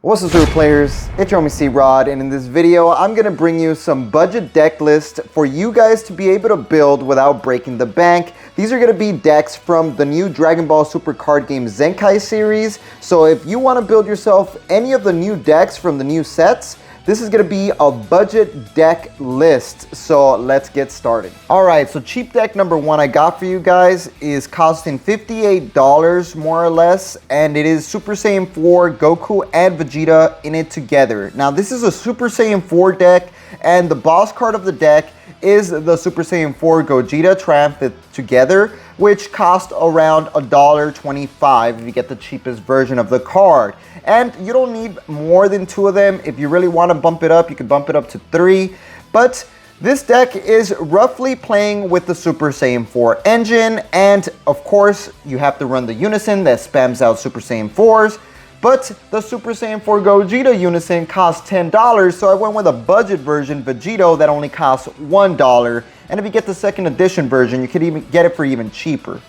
What's up, Supah players? It's your homie C-Rod, and in this video, I'm gonna bring you some budget deck lists for you guys to be able to build without breaking the bank. These are gonna be decks from the new Dragon Ball Super card game Zenkai series. So if you wanna build yourself any of the new decks from the new sets, this is gonna be a budget deck list, so let's get started. All right, so cheap deck number one I got for you guys is costing $58 more or less, and it is Super Saiyan 4, Goku, and Vegeta in it together. Now this is a Super Saiyan 4 deck, and the boss card of the deck is the Super Saiyan 4 Gogeta Triumphant together, which cost around $1.25 if you get the cheapest version of the card. And you don't need more than 2 of them. If you really want to bump it up, you can bump it up to 3. But this deck is roughly playing with the Super Saiyan 4 engine, and of course you have to run the Unison that spams out Super Saiyan 4s. But the Super Saiyan 4 Gogeta Unison costs $10, so I went with a budget version Vegeta that only costs $1. And if you get the second edition version, you could even get it for even cheaper.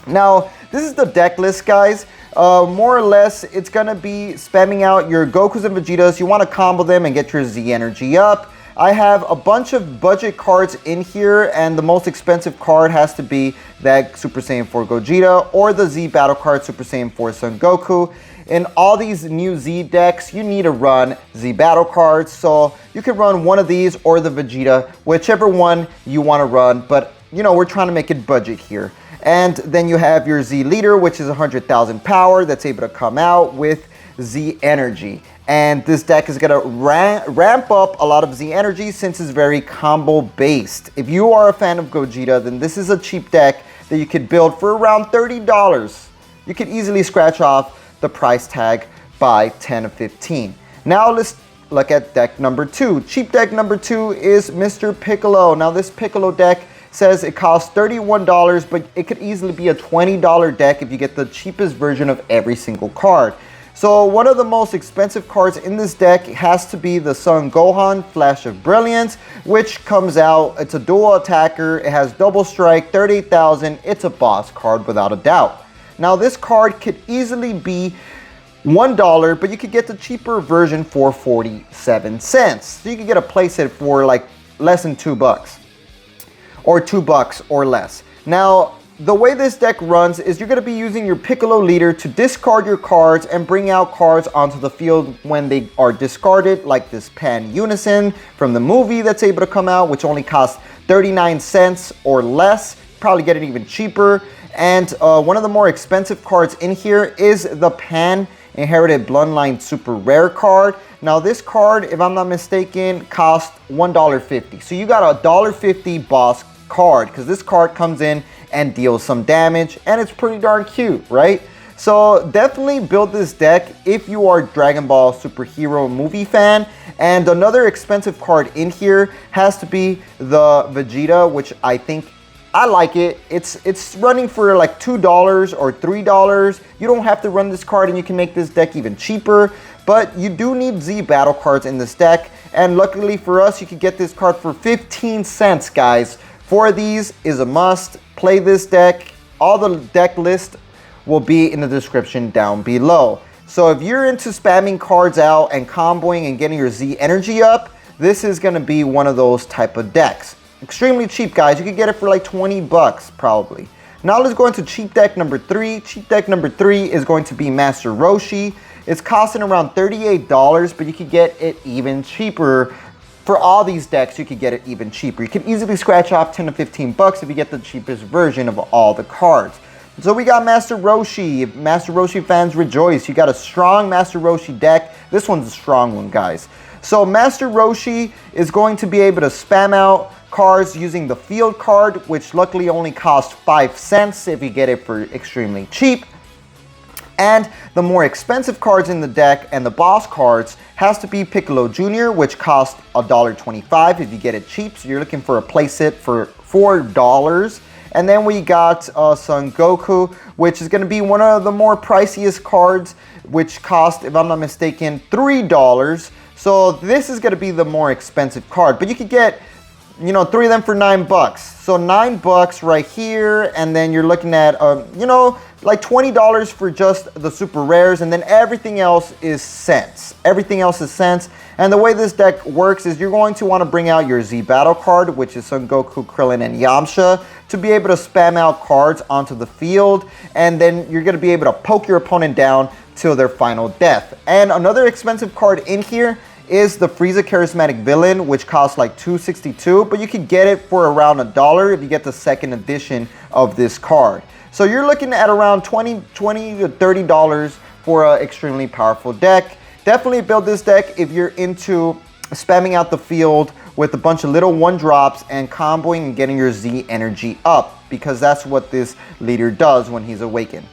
Now, this is the deck list, guys. More or less, it's gonna be spamming out your Gokus and Vegetas. You want to combo them and get your Z energy up. I have a bunch of budget cards in here, and the most expensive card has to be that Super Saiyan 4 Gogeta or the Z battle card Super Saiyan 4 Son Goku. In all these new Z decks, you need to run Z battle cards, so you can run one of these or the Vegeta, whichever one you want to run, but you know, we're trying to make it budget here. And then you have your Z leader, which is 100,000 power, that's able to come out with Z energy. And this deck is gonna ramp up a lot of Z energy since it's very combo based. If you are a fan of Gogeta, then this is a cheap deck that you could build for around $30. You could easily scratch off the price tag by 10 or 15. Now let's look at deck number 2. Cheap deck number 2 is Mr. Piccolo. Now this Piccolo deck says it costs $31, but it could easily be a $20 deck if you get the cheapest version of every single card. So one of the most expensive cards in this deck has to be the Son Gohan Flash of Brilliance, which comes out, it's a dual attacker, it has double strike, 38,000, it's a boss card without a doubt. Now this card could easily be $1, but you could get the cheaper version for 47 cents. So you could get a playset for like less than $2. Or $2 or less. Now, the way this deck runs is you're going to be using your Piccolo leader to discard your cards and bring out cards onto the field when they are discarded, like this Pan Unison from the movie that's able to come out, which only costs 39 cents or less. Probably get it even cheaper. And one of the more expensive cards in here is the Pan Inherited Bloodline Super Rare card. Now this card, if I'm not mistaken, costs $1.50. So you got a $1.50 boss card, because this card comes in and deals some damage, and it's pretty darn cute, right? So definitely build this deck if you are Dragon Ball superhero movie fan. And another expensive card in here has to be the Vegeta, which I think I like it. It's running for like $2 or $3. You don't have to run this card, and you can make this deck even cheaper. But you do need Z battle cards in this deck, and luckily for us, you can get this card for 15 cents, guys. 4 of these is a must. Play this deck. All the deck list will be in the description down below. So if you're into spamming cards out and comboing and getting your Z energy up, this is going to be one of those type of decks. Extremely cheap, guys. You could get it for like $20 probably. Now let's go into cheap deck number 3. Cheap deck number 3 is going to be Master Roshi. It's costing around $38, but you could get it even cheaper. For all these decks, you could get it even cheaper. You can easily scratch off 10 to 15 bucks if you get the cheapest version of all the cards. So we got Master Roshi. Master Roshi fans rejoice. You got a strong Master Roshi deck. This one's a strong one, guys. So Master Roshi is going to be able to spam out cards using the field card, which luckily only costs 5 cents if you get it for extremely cheap. And the more expensive cards in the deck and the boss cards has to be Piccolo Jr., which costs $1.25 if you get it cheap. So you're looking for a playset for $4. And then we got Son Goku, which is going to be one of the more priciest cards, which cost, if I'm not mistaken, $3. So this is going to be the more expensive card. But you could get you know, 3 of them for $9. So $9 right here, and then you're looking at, you know, like $20 for just the super rares, and then everything else is cents. Everything else is cents. And the way this deck works is you're going to want to bring out your Z battle card, which is Son Goku, Krillin, and Yamcha, to be able to spam out cards onto the field, and then you're going to be able to poke your opponent down till their final death. And another expensive card in here is the Frieza Charismatic Villain, which costs like $2.62, but you can get it for around $1 if you get the second edition of this card. So you're looking at around $20 to $30 for an extremely powerful deck. Definitely build this deck if you're into spamming out the field with a bunch of little 1-drops and comboing and getting your Z energy up, because that's what this leader does when he's awakened.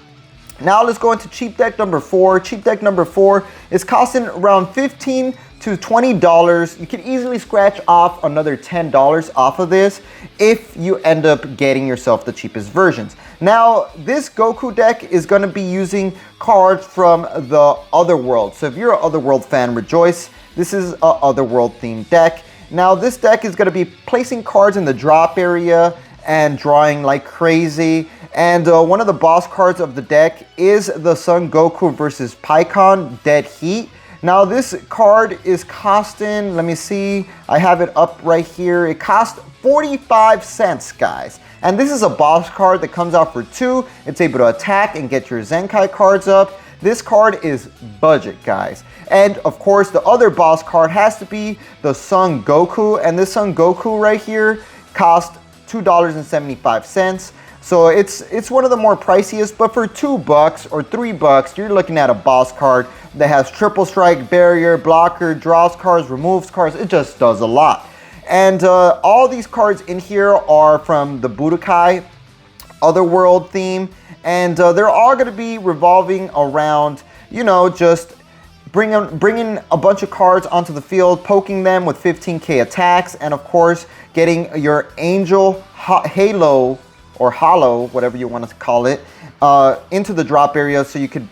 Now let's go into cheap deck number 4. Cheap deck number 4 is costing around $15 to $20. You can easily scratch off another $10 off of this if you end up getting yourself the cheapest versions. Now, this Goku deck is going to be using cards from the Otherworld. So if you're an Otherworld fan, rejoice. This is an Otherworld themed deck. Now, this deck is going to be placing cards in the drop area and drawing like crazy. And one of the boss cards of the deck is the Son Goku versus Piccolo Dead Heat. Now this card is costing, let me see, I have it up right here. It costs 45 cents, guys. And this is a boss card that comes out for 2. It's able to attack and get your Zenkai cards up. This card is budget, guys. And of course, the other boss card has to be the Son Goku. And this Son Goku right here costs $2.75. So it's one of the more priciest, but for $2 or $3, you're looking at a boss card that has triple strike, barrier, blocker, draws cards, removes cards. It just does a lot. And all these cards in here are from the Budokai Otherworld theme, and they're all going to be revolving around, you know, just bringing a bunch of cards onto the field, poking them with 15k attacks, and of course getting your Angel Halo or Hollow, whatever you want to call it, into the drop area so you could,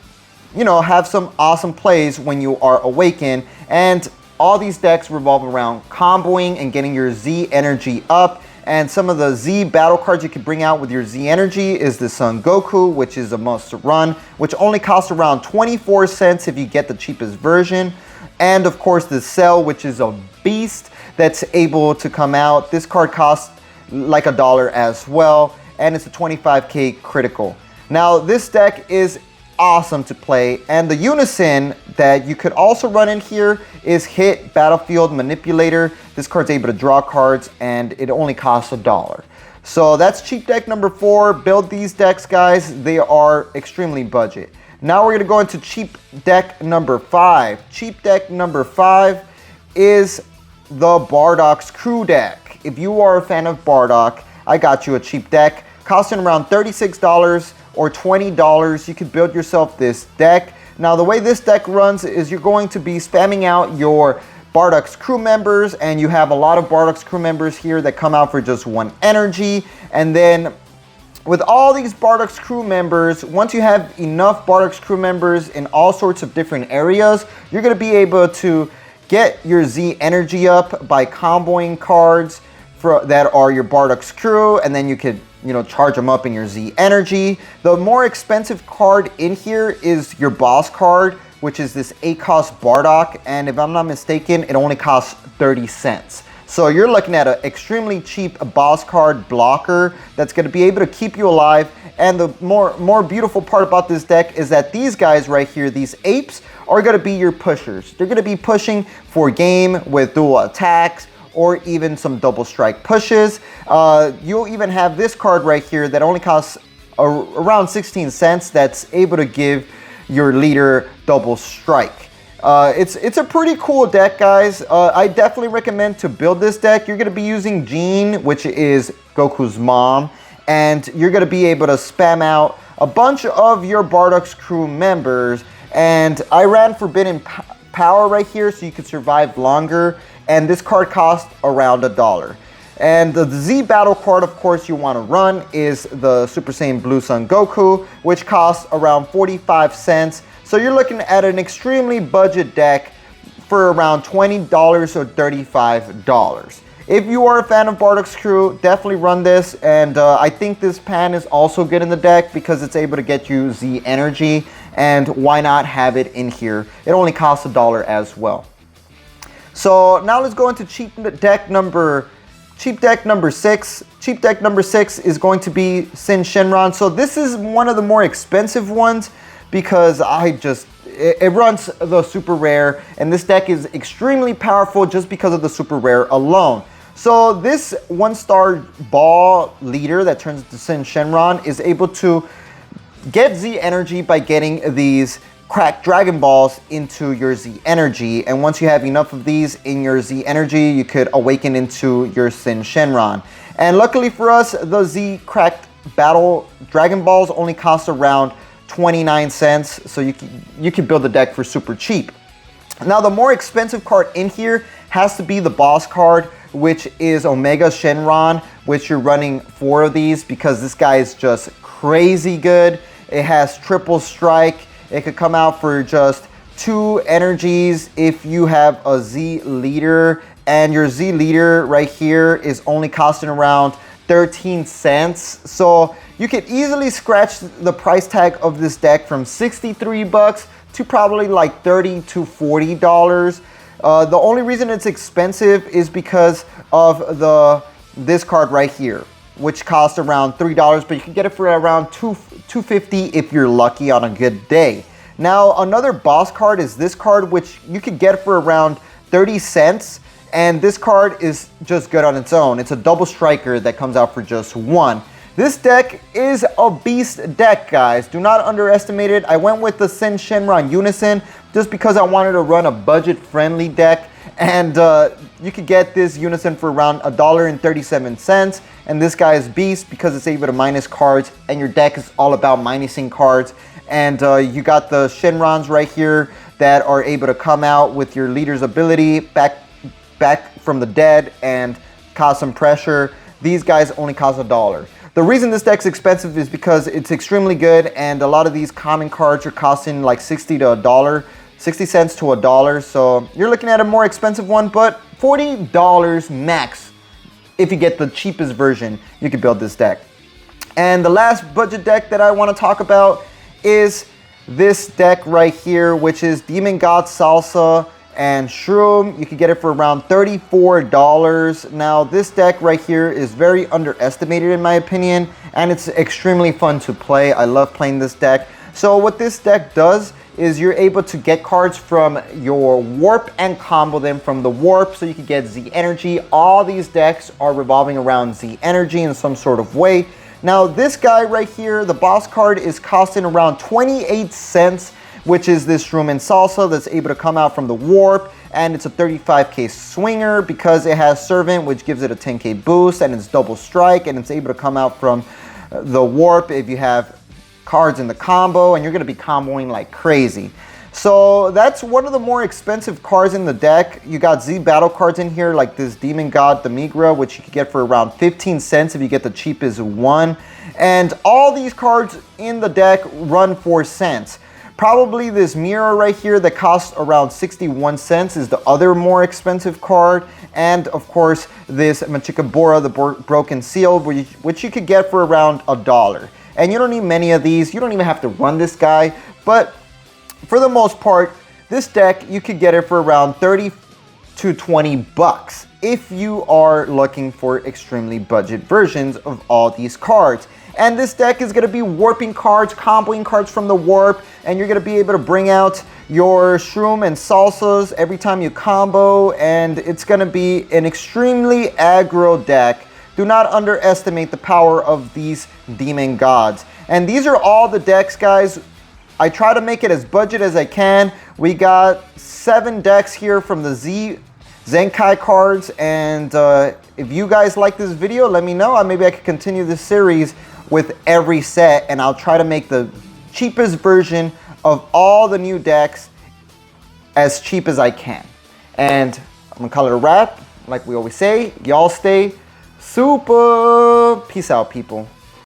you know, have some awesome plays when you are awakened. And all these decks revolve around comboing and getting your Z energy up. And some of the Z battle cards you can bring out with your Z energy is the Son Goku, which is a must run, which only costs around 24 cents if you get the cheapest version. And of course the Cell, which is a beast that's able to come out. This card costs like $1 as well, and it's a 25k critical. Now this deck is awesome to play, and the unison that you could also run in here is Hit Battlefield Manipulator. This card's able to draw cards, and it only costs $1. So that's cheap deck number 4. Build these decks, guys. They are extremely budget. Now we're gonna go into cheap deck number 5. Cheap deck number 5 is the Bardock's Crew deck. If you are a fan of Bardock, I got you a cheap deck costing around $36 or $20. You could build yourself this deck. Now the way this deck runs is you're going to be spamming out your Bardock's crew members, and you have a lot of Bardock's crew members here that come out for just 1 energy. And then with all these Bardock's crew members, once you have enough Bardock's crew members in all sorts of different areas, you're going to be able to get your Z energy up by comboing cards that are your Bardock's crew, and then you could, you know, charge them up in your Z energy. The more expensive card in here is your boss card, which is this 8-cost Bardock, and if I'm not mistaken, it only costs 30 cents. So you're looking at an extremely cheap boss card blocker that's going to be able to keep you alive. And the more beautiful part about this deck is that these guys right here, these apes, are going to be your pushers. They're going to be pushing for game with dual attacks, or even some double strike pushes. You'll even have this card right here that only costs around 16 cents that's able to give your leader double strike. It's a pretty cool deck, guys. I definitely recommend to build this deck. You're gonna be using Jean, which is Goku's mom, and you're gonna be able to spam out a bunch of your Bardock's crew members. And I ran Forbidden Power right here so you could survive longer. And this card costs around $1. And the Z battle card, of course, you want to run is the Super Saiyan Blue Son Goku, which costs around 45 cents. So you're looking at an extremely budget deck for around $20 or $35. If you are a fan of Bardock's crew, definitely run this. And I think this pan is also good in the deck because it's able to get you Z energy. And why not have it in here? It only costs $1 as well. So now let's go into cheap deck number 6. Cheap deck number 6 is going to be Shenron. So this is one of the more expensive ones because it runs the super rare, and this deck is extremely powerful just because of the super rare alone. So this 1-star ball leader that turns into Shenron is able to get Z energy by getting these cracked Dragon Balls into your Z energy. And once you have enough of these in your Z energy, you could awaken into your Shenron. And luckily for us, the Z cracked battle Dragon Balls only cost around 29 cents. So you can build the deck for super cheap. Now the more expensive card in here has to be the boss card, which is Omega Shenron, which you're running 4 of these because this guy is just crazy good. It has triple strike. It could come out for just 2 energies if you have a Z leader, and your Z leader right here is only costing around 13 cents. So you could easily scratch the price tag of this deck from 63 bucks to probably like $30 to $40. The only reason it's expensive is because of this card right here, which costs around $3, but you can get it for around $2.50 if you're lucky on a good day. Now another boss card is this card, which you could get for around 30 cents, and this card is just good on its own. It's a double striker that comes out for just 1. This deck is a beast deck, guys. Do not underestimate it. I went with the Shenron Unison just because I wanted to run a budget-friendly deck. And you could get this Unison for around $1.37. And this guy is beast because it's able to minus cards. And your deck is all about minusing cards. And you got the Shenrons right here that are able to come out with your leader's ability back from the dead and cause some pressure. These guys only cost $1. The reason this deck's expensive is because it's extremely good, and a lot of these common cards are costing like 60 cents to $1. So you're looking at a more expensive one, but $40 max. If you get the cheapest version, you can build this deck. And the last budget deck that I want to talk about is this deck right here, which is Demon God Salsa and Shroom. You can get it for around $34. Now this deck right here is very underestimated in my opinion, and it's extremely fun to play. I love playing this deck. So what this deck does is you're able to get cards from your warp and combo them from the warp, so you can get Z energy. All these decks are revolving around Z energy in some sort of way. Now this guy right here, the boss card, is costing around 28 cents, which is this Shroom and Salsa that's able to come out from the warp, and it's a 35k swinger because it has Servant, which gives it a 10k boost, and it's double strike, and it's able to come out from the warp if you have cards in the combo, and you're going to be comboing like crazy. So that's one of the more expensive cards in the deck. You got Z battle cards in here like this Demon God Demigra, which you can get for around 15 cents if you get the cheapest one. And all these cards in the deck run 4 cents. Probably this Mirror right here that costs around 61 cents is the other more expensive card. And of course, this Machikabura, the Broken Seal, which you could get for around $1. And you don't need many of these. You don't even have to run this guy. But for the most part, this deck, you could get it for around 30 to 20 bucks if you are looking for extremely budget versions of all these cards. And this deck is going to be warping cards, comboing cards from the warp, and you're going to be able to bring out your Shroom and Salsas every time you combo, and it's going to be an extremely aggro deck. Do not underestimate the power of these demon gods. And these are all the decks, guys. I try to make it as budget as I can. We got 7 decks here from the Zenkai cards, and if you guys like this video, let me know. Maybe I could continue this series with every set, and I'll try to make the cheapest version of all the new decks as cheap as I can. And I'm gonna call it a wrap. Like we always say, y'all stay super. Peace out, people.